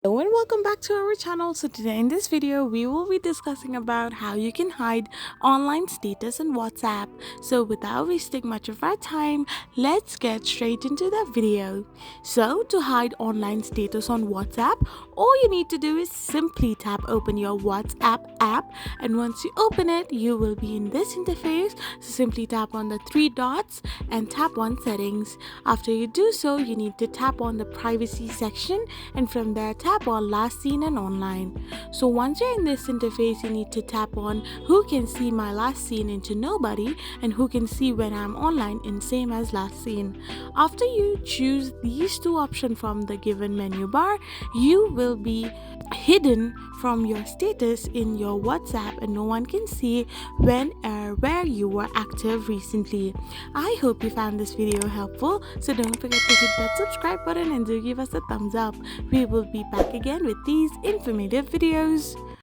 Hello and welcome back to our channel. So today in this video we will be discussing about how you can hide online status in WhatsApp. So without wasting much of our time, let's get straight into the video. So to hide online status on WhatsApp, all you need to do is simply tap open your WhatsApp app, and once you open it you will be in this interface. So simply tap on the three dots and tap on settings. After you do so, you need to tap on the privacy section, and from there tap on last seen and online. So once you're in this interface, you need to tap on who can see my last seen into nobody, and who can see when I'm online in same as last seen. After you choose these two options from the given menu bar, you will be hidden from your status in your WhatsApp, and no one can see when or where you were active recently. I hope you found this video helpful, so don't forget to hit that subscribe button and do give us a thumbs up. We will be back again with these informative videos.